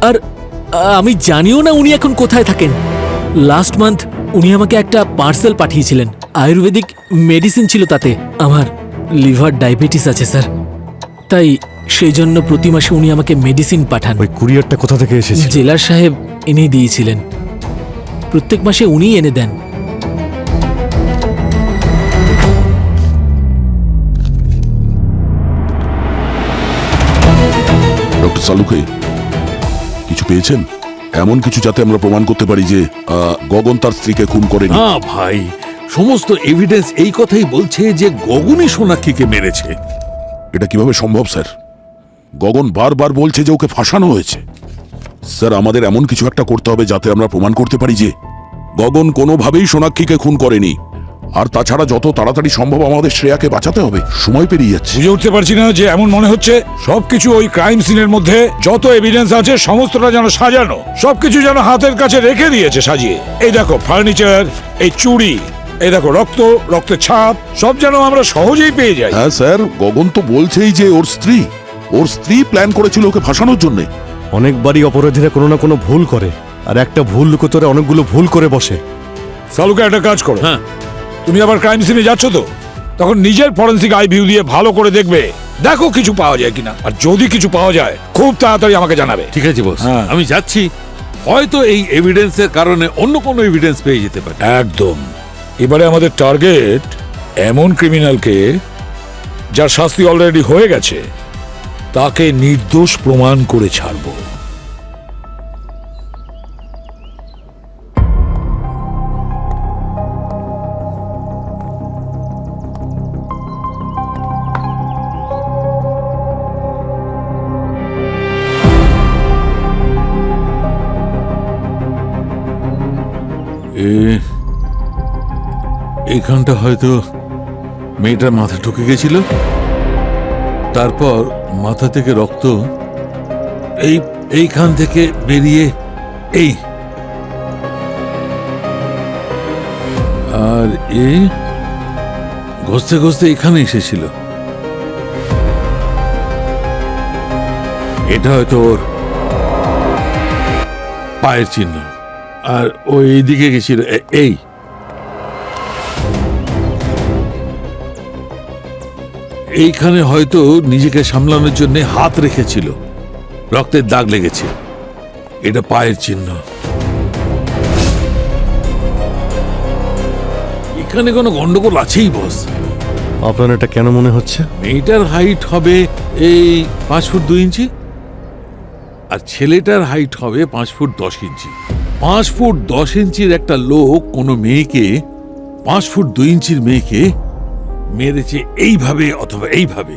আর আমি জানিও না উনি এখন কোথায় থাকেন। লাস্ট মান্থ উনি আমাকে একটা পার্সেল পাঠিয়েছিলেন, আয়ুর্বেদিক মেডিসিন ছিল তাতে। আমার লিভার ডায়াবেটিস আছে স্যার, তাই সেই জন্য প্রতি মাসে উনি আমাকে মেডিসিন পাঠান। ওই কুরিয়ারটা কোথা থেকে এসেছে? জেলার সাহেব এনে দিয়েছিলেন, প্রত্যেক মাসে উনিই এনে দেন। ডক্টর সালুকে কিছু পেয়েছেন? এমন কিছু যাতে আমরা প্রমাণ করতে পারি যে গগন তার স্ত্রীকে খুন করেনি? না ভাই, সমস্ত এভিডেন্স এই কথাই বলছে যে গগনই সোনাক্ষীকে মেরেছে। এটা কিভাবে সম্ভব স্যার? গগন বারবার বলছে যে ওকে ফাঁসানো হয়েছে। স্যার, আমাদের এমন কিছু একটা করতে হবে যাতে আমরা প্রমাণ করতে পারি যে গগন কোনোভাবেই সোনাক্ষীকে খুন করেনি। আর তাছাড়া যত তাড়াতাড়ি সম্ভব আমাদের শ্রেয়াকে বাঁচাতে হবে, সময় পেরিয়ে যাচ্ছে। বুঝে উঠতে পারছি না যে এমন মনে হচ্ছে সবকিছু ওই ক্রাইম সিনের মধ্যে যত এভিডেন্স আছে সমস্তটা যেন সাজানো, সবকিছু যেন হাতের কাছে রেখে দিয়েছে সাজিয়ে। এই দেখো ফার্নিচার, এই চুড়ি, এই দেখো রক্ত, রক্তের ছাপ, সব যেন আমরা সহজেই পেয়ে যাই। হ্যাঁ স্যার, গগন তো বলছেই যে ওর স্ত্রী প্ল্যান করেছিল ওকে ফাঁসানোর জন্য। অনেকবারই অপরাধীরা কোনো না কোনো ভুল করে, আর একটা ভুল লুকোতে অনেকগুলো ভুল করে বসে। সালুকে একটা কাজ করো, হ্যাঁ, তুমি আবার ক্রাইম সিনে যাচ্ছ তো, তখন নিজের ফরেন্সিক আই ভিউ দিয়ে ভালো করে দেখবে, দেখো কিছু পাওয়া যায় কিনা। আর যদি কিছু পাওয়া যায় খুব তাড়াতাড়ি আমাকে জানাবে। ঠিক আছে বস, হ্যাঁ। আমি যাচ্ছি। হয়তো এই এভিডেন্সের কারণে অন্য কোনো এভিডেন্স পেয়ে যেতে পারে। একদম। এবারে আমাদের টার্গেট এমন ক্রিমিনালকে যার শাস্তি অলরেডি হয়ে গেছে, তাকে নির্দোষ প্রমাণ করে ছাড়বো। এইখানটা হয়তো মেয়েটার মাথা ঢুকে গেছিল, তারপর মাথা থেকে রক্ত এইখান থেকে বেরিয়ে এই, আর ঘষতে ঘষতে এখানে এসেছিল। এটা হয়তো ওর পায়ের চিহ্ন, আর ও এইদিকে গেছিল। এই এইখানে হয়তো নিজেকে সামলানোর জন্য হাত রেখেছিল, রক্তের দাগ লেগেছে। এটা পায়ের চিহ্ন। এখানে কোনো গন্ডগোল আছেই বস। আপনার এটা কেন মনে হচ্ছে? মেয়েটার হাইট হবে এই 5 ফুট 2 ইঞ্চি, আর ছেলেটার হাইট হবে 5 ফুট 10 ইঞ্চি। 5 ফুট 10 ইঞ্চির একটা লোক কোনো মেয়েকে, 5 ফুট 2 ইঞ্চির মেয়েকে মেরেছে এইভাবে অথবা এইভাবে।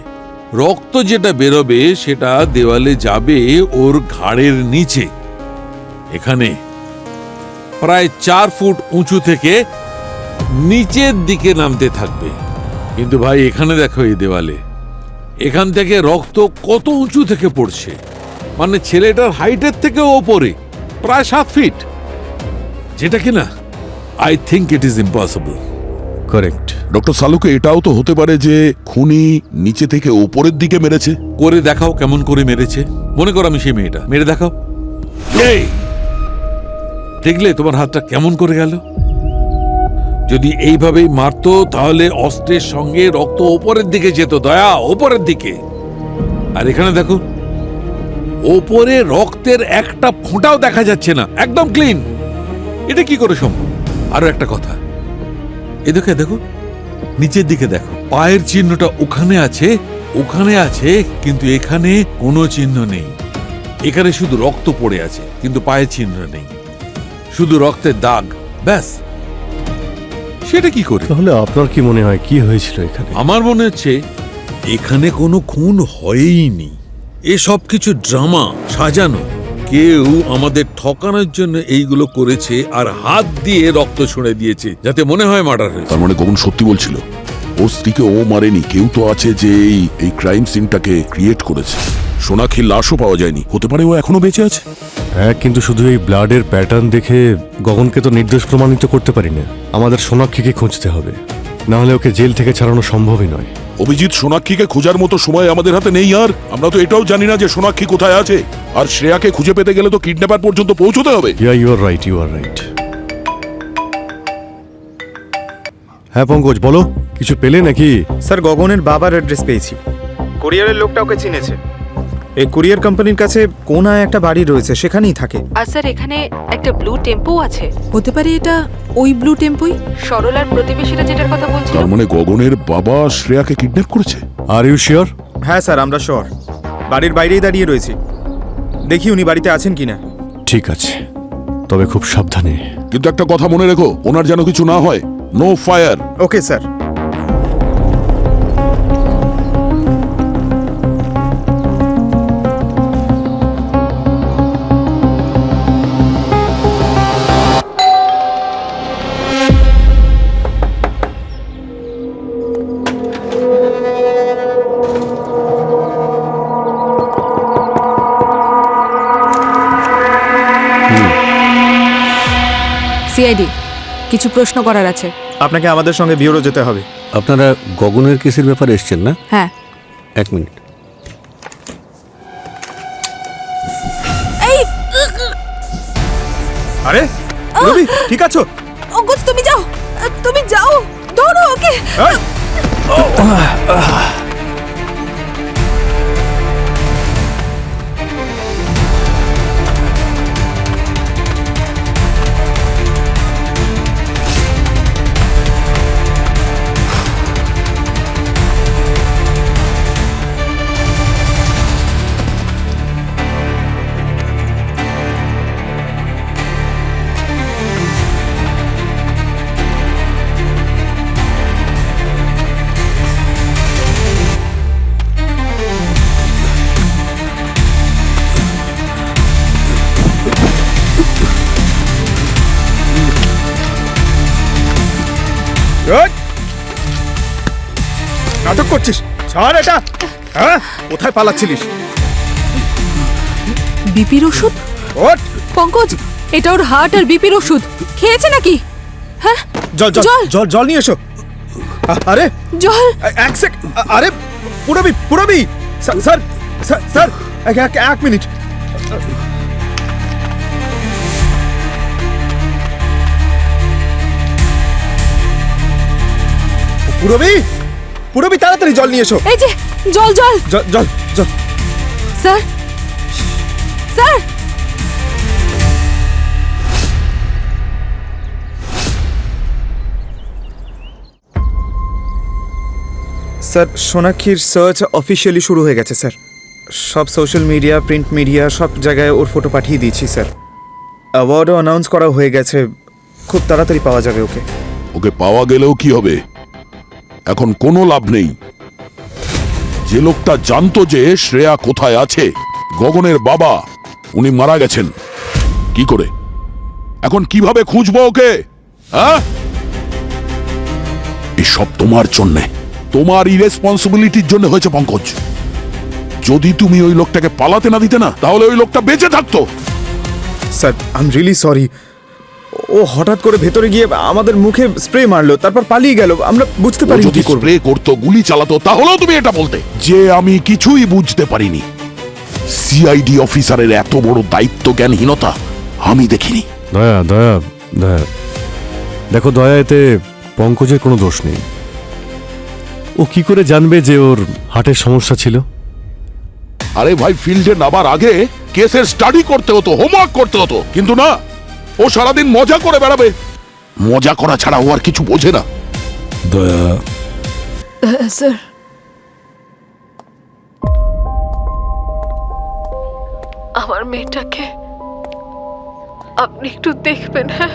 রক্ত যেটা বেরোবে সেটা দেওয়ালে যাবে ওর ঘাড়ের নিচে, এখানে প্রায় 4 ফুট উঁচু থেকে নিচের দিকে নামতে থাকবে। কিন্তু ভাই এখানে দেখো, এই দেওয়ালে এখান থেকে রক্ত কত উঁচু থেকে পড়ছে, মানে ছেলেটার হাইটের থেকে ওপরে প্রায় 7 ফিট, যেটা কিনা I think it is impossible. Correct. Doctor সালুকে এটাও তো হতে পারে যে খুনি নিচে থেকে ওপরের দিকে মেরেছে। করে দেখাও কেমন করে মেরেছে। মনে করো আমি সেই মেয়েটা, মেরে দেখাও। এই দেখলে তোমার হাতটা কেমন করে গেল? যদি এইভাবেই মারতো তাহলে অস্ত্রের সঙ্গে রক্ত ওপরের দিকে যেত, দয়া ওপরের দিকে। আর এখানে দেখো, ওপরে রক্তের একটা ফোঁটাও দেখা যাচ্ছে না, একদম ক্লিন। এটা কি করে সম্ভব? আরো একটা কথা, এদিকে দেখো, নিচের দিকে দেখো, পায়ের চিহ্নটা ওখানে আছে, ওখানে আছে, কিন্তু এখানে কোনো চিহ্ন নেই। এখানে শুধু রক্ত পড়ে আছে, কিন্তু পায়ের চিহ্ন নেই, শুধু রক্তের দাগ, ব্যাস। সেটা কি করে? তাহলে আপনার কি মনে হয় কি হয়েছিল এখানে? আমার মনে হচ্ছে এখানে কোনো খুন হয়ইনি, এসব কিছু ড্রামা সাজানো। কেউ আমাদের ঠকানোর জন্য এইগুলো করেছে আর হাত দিয়ে রক্ত ছুঁড়ে দিয়েছে যাতে মনে হয় মার্ডার হয়েছে। তার মানে গগন সত্যি বলছিল, ওর স্ত্রীকে ও মারেনি, কেউ তো আছে যে এই ক্রাইম সিনটাকে ক্রিয়েট করেছে। সোনাক্ষীর লাশও পাওয়া যায়নি, হতে পারে ও এখনো বেঁচে আছে। হ্যাঁ, কিন্তু শুধু এই ব্লাডের প্যাটার্ন দেখে গগনকে তো নির্দোষ প্রমাণিত করতে পারি না। আমাদের সোনাক্ষীকে খুঁজতে হবে, না হলে ওকে জেল থেকে ছাড়ানো সম্ভবই নয়। অভিজিৎ, সোনাক্ষীকে খোঁজার মতো সময় আমাদের হাতে নেই। আর আমরা তো এটাও জানি না যে সোনাক্ষী কোথায় আছে। আর শ্রেয়াকে খুঁজে পেতে গেলে তো কিডন্যাপার পর্যন্ত পৌঁছতে হবে। You are right, you are right. হ্যাঁ পঙ্কজ, বলো, কিছু পেলে নাকি? স্যার, গগনের বাবার অ্যাড্রেস পেয়েছি। কুরিয়ারের লোকটা ওকে চিনেছে। এই কুরিয়ার কোম্পানির কাছে কোনায় একটা বাড়ি রয়েছে, সেখানেই থাকে। আর স্যার, এখানে একটা ব্লু টেম্পো আছে। হতে পারে এটা ওই ব্লু টেম্পোই। সরলার প্রতিবেশীরা যেটার কথা বলছিল। তার মানে গগনের বাবা শ্রেয়াকে কিডন্যাপ করেছে। Are you sure? হ্যাঁ স্যার, আমরা শিওর। বাড়ির বাইরেই দাঁড়িয়ে রয়েছি, দেখি উনি বাড়িতে আছেন কিনা। ঠিক আছে, তবে খুব সাবধানে। কিন্তু একটা কথা মনে রেখো, ওনার যেন কিছু না হয়। No fire. Okay sir. CID, কিছু প্রশ্ন করার আছে। আপনাকে আমাদের সঙ্গে বিউরো যেতে হবে। আপনারা গগনের কেসের ব্যাপারে এসছেন না? হ্যাঁ। 1 মিনিট। আরে রবি, ঠিক আছো? অঙ্কুশ, তুমি যাও, তুমি যাও, ধরো ওকে। এই! নাটক করছিস? ছাড় এটা। হ্যাঁ, কোথায় পালাচ্ছিলিস? বিপির ওষুধ? ওঠ! পঙ্কজ, এটা ওর হার্ট আর বিপির ওষুধ। খেয়েছে নাকি? হ্যাঁ, জল জল জল। জল জল নিয়ে এসো। আরে জল। এক সেক। আরে পুরবি পুরবি। স্যার স্যার স্যার, এক মিনিট। পুরবি পুরবি তাড়াতাড়ি জল নিয়ে এসো। এই যে জল জল জল জল জল। স্যার স্যার স্যার সোনাক্ষীর সার্চ অফিসিয়ালি শুরু হয়ে গেছে স্যার। সব সোশ্যাল মিডিয়া, প্রিন্ট মিডিয়া সব জায়গায় ওর ফটো পাঠিয়ে দিয়েছি স্যার। অ্যাওয়ার্ডও অ্যানাউন্স করা হয়ে গেছে, খুব তাড়াতাড়ি পাওয়া যাবে ওকে। ওকে পাওয়া গেলেও কি হবে, এখন কোনো লাভ নেই। যে লোকটা জানতো যে শ্রেয়া কোথায় আছে, গগনের বাবা, উনি মারা গেছেন। কি করে এখন কিভাবে খুঁজবো ওকে? হ্যাঁ, এসব তোমার জন্যে, তোমার ইরেসপন্সিবিলিটির জন্য হয়েছে পঙ্কজ। যদি তুমি ওই লোকটাকে পালাতে না দিতে না, তাহলে ওই লোকটা বেঁচে থাকতো। Sir I am really sorry. ও হঠাৎ করে ভেতরে গিয়ে আমাদের মুখে স্প্রে মারলো, তারপর পালিয়ে গেল। আমরা বুঝতে ও পারি যদি স্প্রে করতো, গুলি চালাতো, তাহলেও তুমি এটা বলতে যে আমি কিছুই বুঝতে পারিনি। সিআইডি অফিসারের এত বড় দায়িত্ব জ্ঞানহীনতা আমি দেখিনি। দয়া দয়া দয়া, দেখো দয়া, এতে পঙ্কজের কোনো দোষ নেই। ও কি করে জানবে যে ওর হার্টের সমস্যা ছিল? আরে ভাই, ফিল্ডে নামার আগে কেসের স্টাডি করতে হতো, হোমওয়ার্ক করতে হতো, কিন্তু না, ও সারাদিন মজা করে বেড়াবে। মজা করা ছাড়া ও আর কিছু বোঝে না। দয়া, স্যার আমার মেয়েটাকে আপনি একটু দেখবেন। হ্যাঁ,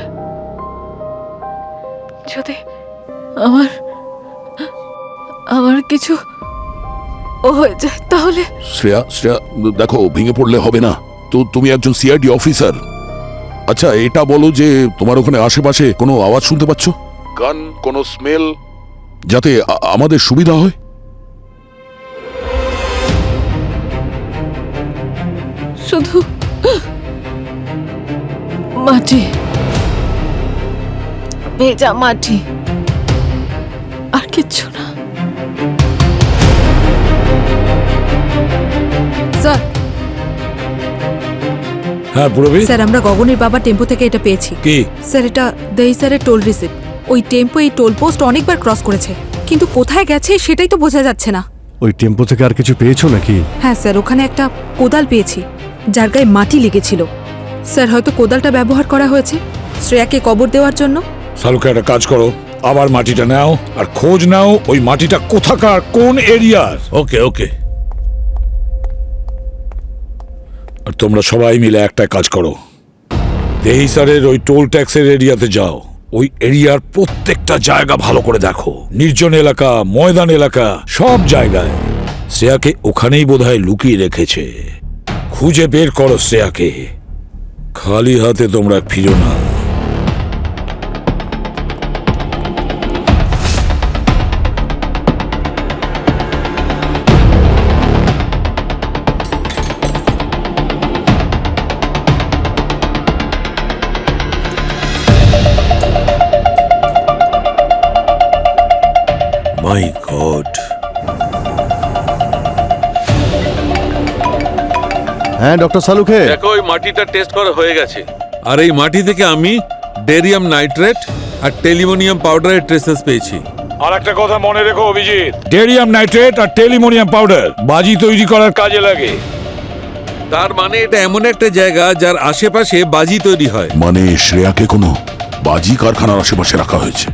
যদি আমার আমার কিছু হয়ে যায় তাহলে। শ্রেয়া, শ্রেয়া, দেখো, ভেঙে পড়লে হবে না তো। তুমি একজন সিআইডি অফিসার। আচ্ছা, এটা বলো যে তোমার ওখানে আশেপাশে কোনো আওয়াজ শুনতে পাচ্ছ? গান, কোনো স্মেল, যাতে আমাদের সুবিধা হয়। শুধু মাটি, ভেজা মাটি, আর কিচ্ছু না। স্যার হ্যাঁ পুরবি, স্যার আমরা গগনের বাবা টেম্পো থেকে এটা পেয়েছি। কি? স্যার এটা দেই স্যারের টোল রিসিপ্ট। ওই টেম্পো এই টোল পোস্ট অনেকবার ক্রস করেছে, কিন্তু কোথায় গেছে সেটাই তো বোঝা যাচ্ছে না। ওই টেম্পো থেকে আর কিছু পেয়েছো নাকি? হ্যাঁ স্যার, ওখানে একটা কোদাল পেয়েছি যার গায়ে মাটি লেগেছিল। স্যার হয়তো কোদালটা ব্যবহার করা হয়েছে শ্রেয়াকে কবর দেওয়ার জন্য। শালুকে একটা কাজ করো, আবার মাটিটা নাও আর খোঁজ নাও ওই মাটিটা কোথাকার, কোন এরিয়ার। ওকে ওকে। আর তোমরা সবাই মিলে একটা কাজ করো, দেহিসারের ওই টোল ট্যাক্সের এরিয়াতে যাও। ওই এরিয়ার প্রত্যেকটা জায়গা ভালো করে দেখো, নির্জন এলাকা, ময়দান এলাকা, সব জায়গায়। শ্রেয়াকে ওখানেই বোধহয় লুকিয়ে রেখেছে। খুঁজে বের করো শ্রেয়াকে, খালি হাতে তোমরা ফিরো না। মাই গড। হ্যাঁ ডক্টর সালুখে, দেখো, ওই মাটিটা টেস্ট করা হয়ে গেছে, আর এই মাটি থেকে আমি ডেরিয়াম নাইট্রেট আর টেলিমোনিয়াম পাউডারের ট্রেসেস পেয়েছি। আর একটা কথা মনে রেখো অভিজিৎ, ডেরিয়াম নাইট্রেট আর টেলিমোনিয়াম পাউডার বাজি তৈরি করার কাজে লাগে। তার মানে এটা এমন একটা জায়গা যার আশেপাশে বাজি তৈরি হয়। মানে শ্রেয়াকে কোনো বাজি কারখানার আশেপাশে রাখা হয়েছে।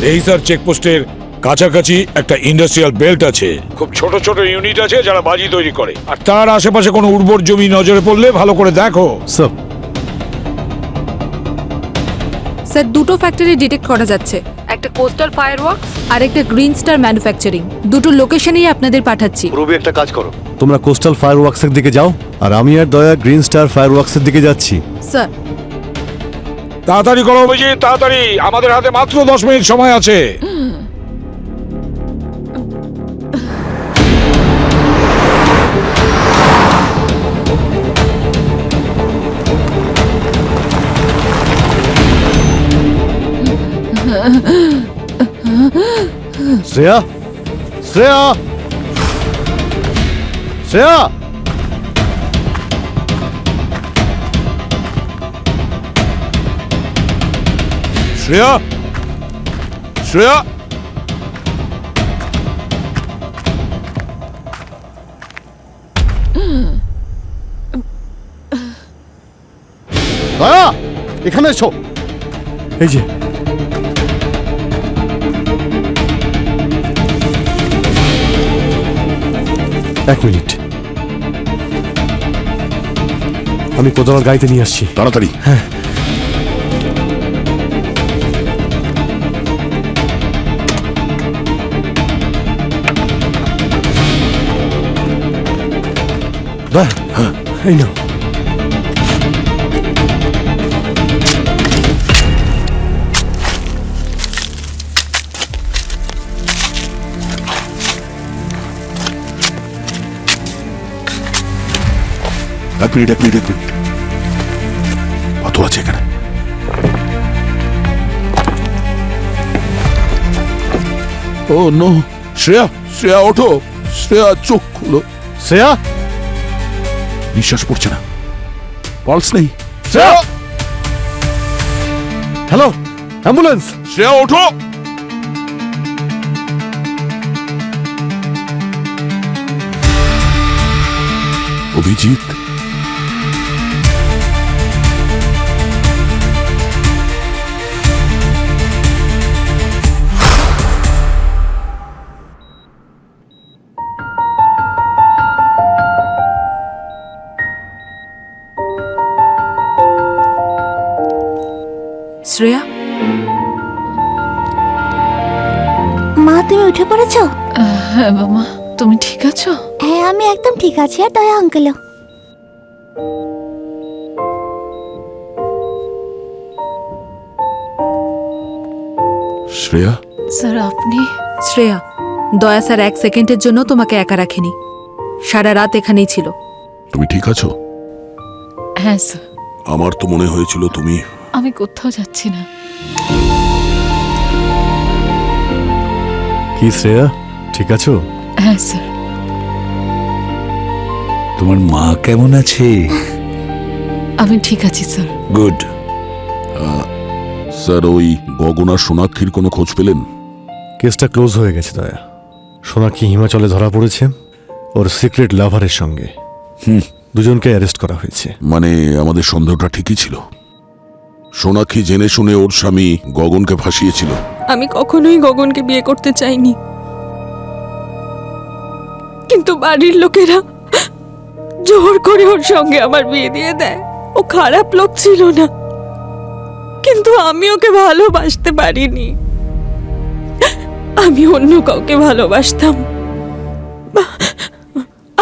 দেহিসার চেকপোস্টের কাছাকাছি একটা ইন্ডাস্ট্রিয়াল বেল্ট আছে, খুব ছোট ছোট ইউনিট আছে যারা বাজি তৈরি করে। আর তার আশেপাশে কোনো উর্বর জমি নজরে পড়লে ভালো করে দেখো। স্যার স্যার দুটো ফ্যাক্টরি ডিটেক্ট করা যাচ্ছে, একটা কোস্টাল ফায়ারওয়ার্কস আর একটা গ্রিন স্টার ম্যানুফ্যাকচারিং। দুটো লোকেশনেই আপনাদের পাঠাচ্ছি। পুরবি একটা কাজ করো, তোমরা কোস্টাল ফায়ার ওয়ার্কসের দিকে যাও, আর আমি আর দয়া গ্রিন স্টার ফায়ার ওয়ার্কসের দিকে যাচ্ছি। স্যার তাড়াতাড়ি করো অভিজিৎ, তাড়াতাড়ি, আমাদের হাতে মাত্র 10 মিনিট সময় আছে। শ্রেয়া, শ্রেয়া, শ্রেয়া, শ্রেয়া, শ্রেয়া দয়া এখানে এসো। এই যে এক মিনিট, আমি কোদাল গাইতে নিয়ে আসছি। তাড়াতাড়ি। হ্যাঁ। দয়া, এই নাও। এক মিনিট কত আছে এখানে? ও নো, শ্রেয়া ওঠো, শ্রেয়া চোখ খুলো। শ্রেয়া, নিঃশ্বাস পড়ছে না, পালস নেই। Shreya, hello, ambulance. শ্রেয়া ওঠো। অভিজিৎ, শ্রেয়া, মা তুমি উঠে পড়েছো? হ্যাঁ বাবা, তুমি ঠিক আছো? হ্যাঁ আমি একদম ঠিক আছি, আর দয়া আঙ্কেলও। শ্রেয়া, স্যার আপনি? শ্রেয়া, দয়া স্যার 1 সেকেন্ডের জন্য তোমাকে একা রাখেনি, সারা রাত এখানেই ছিল। তুমি ঠিক আছো? হ্যাঁ স্যার। আমার তো মনে হয়েছিল তুমি। আমি কোথাও যাচ্ছি না। কি শ্রেয়া, ঠিক আছো? হ্যাঁ স্যার। তোমার মা কেমন আছে? আমি ঠিক আছি স্যার। গুড। স্যার, ওই গগনা সোনাক্ষীর কোনো খোঁজ পেলেন? কেসটা ক্লোজ হয়ে গেছে দয়া। সোনাক্ষী হিমাচলে ধরা পড়েছে ওর সিক্রেট লাভারের সঙ্গে। দুজনকে অ্যারেস্ট করা হয়েছে। মানে আমাদের সন্দেহটা ঠিকই ছিল। সোনাক্ষী জেনে শুনে ওর স্বামী গগনকে ফাঁসিয়েছিল। আমি কখনোই গগনকে বিয়ে করতে চাইনি, কিন্তু বাড়ির লোকেরা জোর করে ওর সঙ্গে আমার বিয়ে দিয়ে দেয়। ও খারাপ লোক ছিল না, কিন্তু আমি ওকে ভালোবাসতে পারিনি। আমি অন্য কাউকে ভালোবাসতাম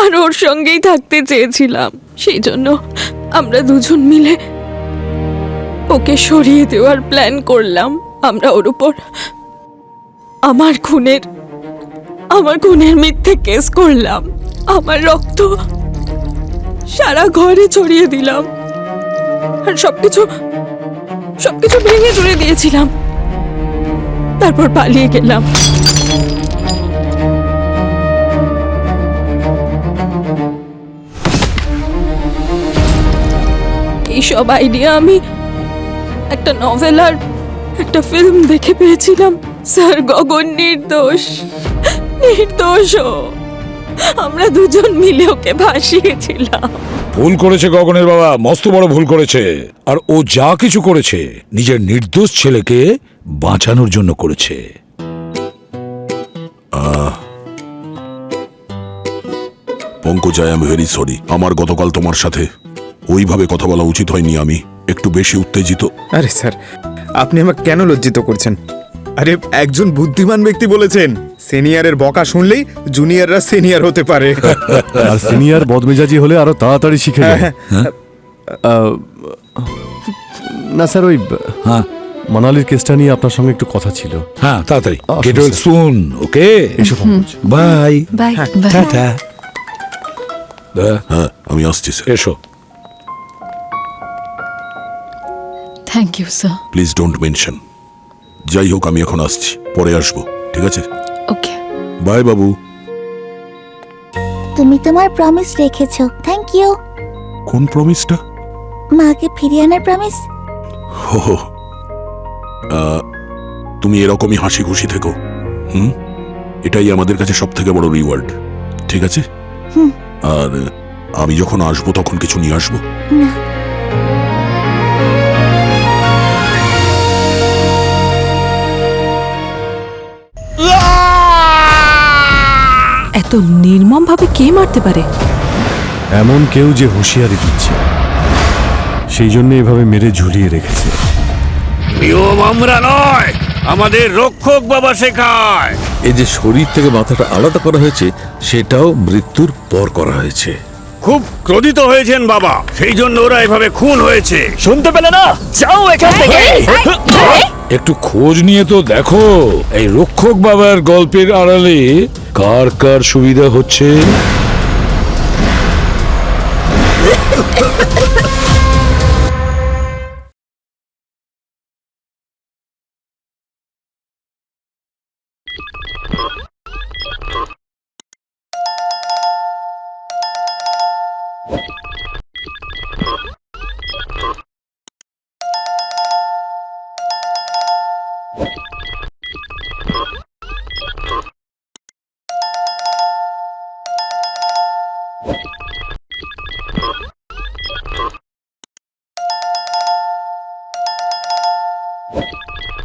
আর ওর সঙ্গেই থাকতে চেয়েছিলাম। সেই জন্য আমরা দুজন মিলে ওকে সরিয়ে দেওয়ার প্ল্যান করলাম। আমরা ওর উপর আমার খুনের মিথ্যে কেস করলাম। আমার রক্ত সারা ঘরে ছড়িয়ে দিলাম আর সবকিছু ভেঙে চুরে দিয়েছিলাম। তারপর পালিয়ে গেলাম। এইসব আইডিয়া আমি একটা নভেল আর একটা ফিল্ম দেখে পেয়েছিলাম। স্যার, গগন নির্দোষ। আমরা দুজন মিলে ওকে ভাসিয়েছিলাম। ভুল করেছে গগনের বাবা, মস্ত বড় ভুল করেছে। আর ও যা কিছু করেছে নিজের নির্দোষ ছেলেকে বাঁচানোর জন্য করেছে। Pankaj, I am very sorry. আমার গতকাল তোমার সাথে ওইভাবে কথা বলা উচিত হয়নি। আমি একটু বেশি উত্তেজিত। আরে স্যার, আপনি আমাকে কেন লজ্জিত করছেন? আরে একজন বুদ্ধিমান ব্যক্তি বলেছেন, সিনিয়রের বকা শুনলেই জুনিয়ররা সিনিয়র হতে পারে। আর সিনিয়র বদমেজাজি হলে আরো তাড়াতাড়ি শিখে যায়। না স্যার, ওই মানালির কেসটা নিয়ে আপনার সঙ্গে একটু কথা ছিল। হ্যাঁ, তাড়াতাড়ি। Get well soon. ওকে, এসো পঙ্কজ। বাই। বাই। টাটা। হ্যাঁ, আমি আসছি স্যার। এসো। Thank you sir. Please don't mention. যাই হোক, আমি এখন আসছি, পরে আসবো, ঠিক আছে? ওকে। বাই বাবু। তুমি তোমার প্রমিস রেখেছো, থ্যাংক ইউ। কোন প্রমিসটা? মাকে ফিরিয়ে আনার প্রমিস। তুমি এরকমই হাসি খুশি থেকো। এটাই আমাদের কাছে সব থেকে বড় রিওয়ার্ড, ঠিক আছে? আর আমি যখন আসবো তখন কিছু নিয়ে আসবো। এত নির্মম ভাবে কে মারতে পারে? এমন কেউ যে হুঁশিয়ারি দিচ্ছে, সেই জন্য এভাবে মেরে ঝুলিয়ে রেখেছে। নিয়ম আমরা নয়, আমাদের রক্ষক বাবা শেখায়। এই যে শরীর থেকে মাথাটা আলাদা করা হয়েছে, সেটাও মৃত্যুর পর করা হয়েছে। খুব ক্রোধিত হয়েছেন বাবা, সেই জন্য ওরা এভাবে খুন হয়েছে। শুনতে পেলে না? যাও এখান থেকে। একটু খোঁজ নিয়ে তো দেখো এই রক্ষক বাবার গল্পের আড়ালে কার কার সুবিধা হচ্ছে।